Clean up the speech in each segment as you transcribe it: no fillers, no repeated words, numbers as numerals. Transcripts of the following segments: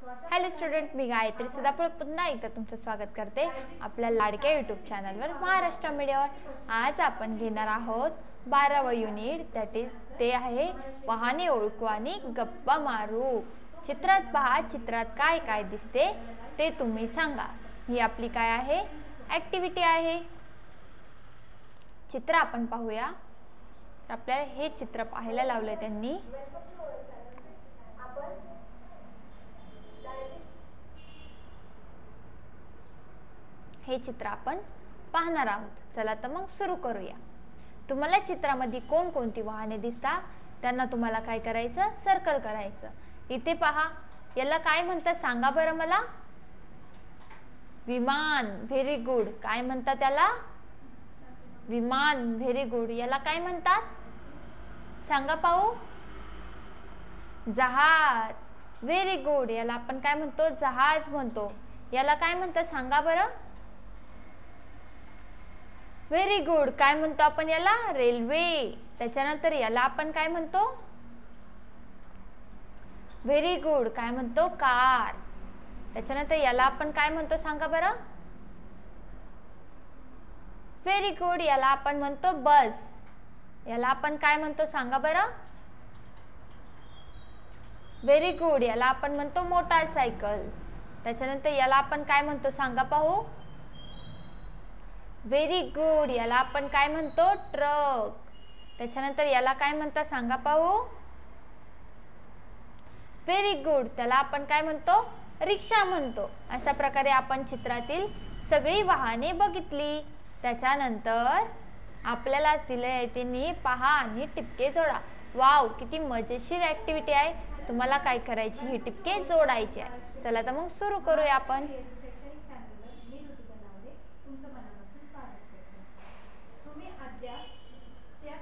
Hello student, मी गायत्री सदाफळ पुन्हा एकदा तुमचं स्वागत करते आपल्या लाडक्या यूट्यूब चॅनलवर महाराष्ट्र मीडियावर। आज आपण घेणार आहोत 12व युनिट, ते आहे वाहने ओळखू आणि गप्पा मारू। चित्रात पहा, चित्रात काय काय दिसते ते तुम्ही सांगा। ही आपली काय आहे, ॲक्टिव्हिटी आहे। चित्र आपण पाहूया। आपल्याला हे चित्र पाहायला लावले त्यांनी। हे चित्र आपण पाहणार आहोत। चला तर मग सुरू करूया। तुम्हाला चित्रामध्ये कोणकोणती वाहने दिसतात त्यांना तुम्हाला काय करायचं, सर्कल करायचं। इथे पहा, याला काय म्हणतात सांगा बरं मला। विमान, व्हेरी गुड। काय म्हणतात त्याला? विमान, व्हेरी गुड। याला काय म्हणतात सांगा पाहू? जहाज, व्हेरी गुड। याला आपण काय म्हणतो? जहाज म्हणतो। याला काय म्हणतात सांगा बरं? Very good. काय म्हणतो आपण याला? रेल्वे। त्याच्यानंतर याला आपण काय म्हणतो? Very good. काय म्हणतो? कार। त्याच्यानंतर याला आपण काय म्हणतो सांगा बरं? Very good. याला आपण म्हणतो बस। याला आपण काय म्हणतो सांगा बरं? Very good. याला आपण म्हणतो मोटारसायकल। त्याच्यानंतर याला आपण काय म्हणतो सांगा पाहू? Very good. याला आपण काय म्हणतो? ट्रक। त्याच्यानंतर याला काय म्हणतात सांगा पाहू? Very good. त्याला आपण काय म्हणतो? रिक्षा म्हणतो। अशा प्रकारे आपण चित्रातील सगळी वाहने बघितली। त्याच्यानंतर आपल्याला दिले त्यांनी पहा आणि टिपके जोडा। वाव, किती मजेशीर ॲक्टिव्हिटी आहे। तुम्हाला काय करायची? ही टिपके जोडायची आहे। चला तर मग सुरू करूया आपण।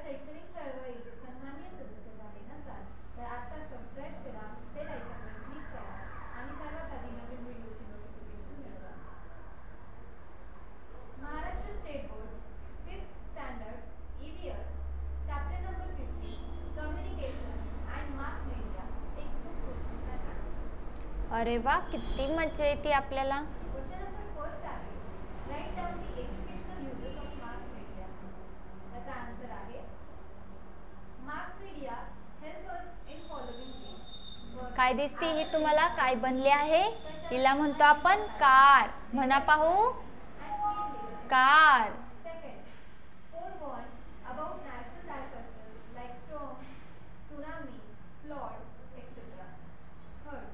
शैक्षणिक चळवळीचे सन्माननीय सदस्य झाले नसाल तर आता सबस्क्राइब करा, बेल आयकॉनवर क्लिक करा आणि सर्वात आधी नवीन व्हिडिओची नोटिफिकेशन मिळवा। Maharashtra state board 5th standard EVS chapter number 50 communication and mass media textbook questions and answers. अरे वा, किती मजा येते आपल्याला। क्वेश्चन नंबर फर्स्ट आहे, write down the educational uses of mass media. त्याचा आन्सर आहे mass media help us in following things. काय दिसते ही तुम्हाला? काय बनले आहे? हिला म्हणतो आपण कार। म्हणा पाहू, car. Second, forewarn about natural disasters like storms, tsunamis, flood, etc. Third,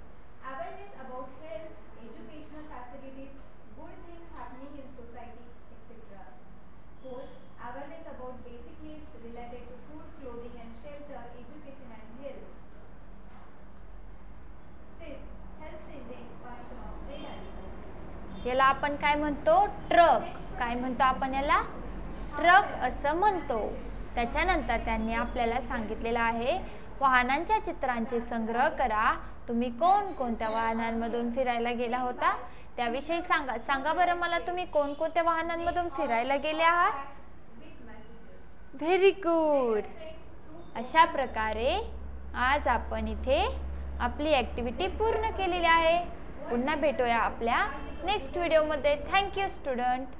awareness about health, educational facilities, good things happening in society, etc. Fourth, awareness about basic needs related to food, clothing and shelter, education and health. Fifth, helps in the expansion of trade animals. याला आपण काय म्हणतो? Truck. काय म्हणतो आपण याला? Truck असं म्हणतो। त्याच्यानंतर त्यांनी आपल्याला सांगितलेलं आहे वाहनांच्या चित्रांचे संग्रह करा। तुम्ही कोणकोणत्या वाहनांमधून फिरायला गेला होता त्याविषयी सांगा। सांगा बरं मला, तुम्ही कोणकोणत्या वाहनांमधून फिरायला गेले आहात? Very good. अशा प्रकारे आज आपण इथे आपली ॲक्टिव्हिटी पूर्ण केलेली आहे। पुन्हा भेटूया आपल्या नेक्स्ट व्हिडिओमध्ये। Thank you student.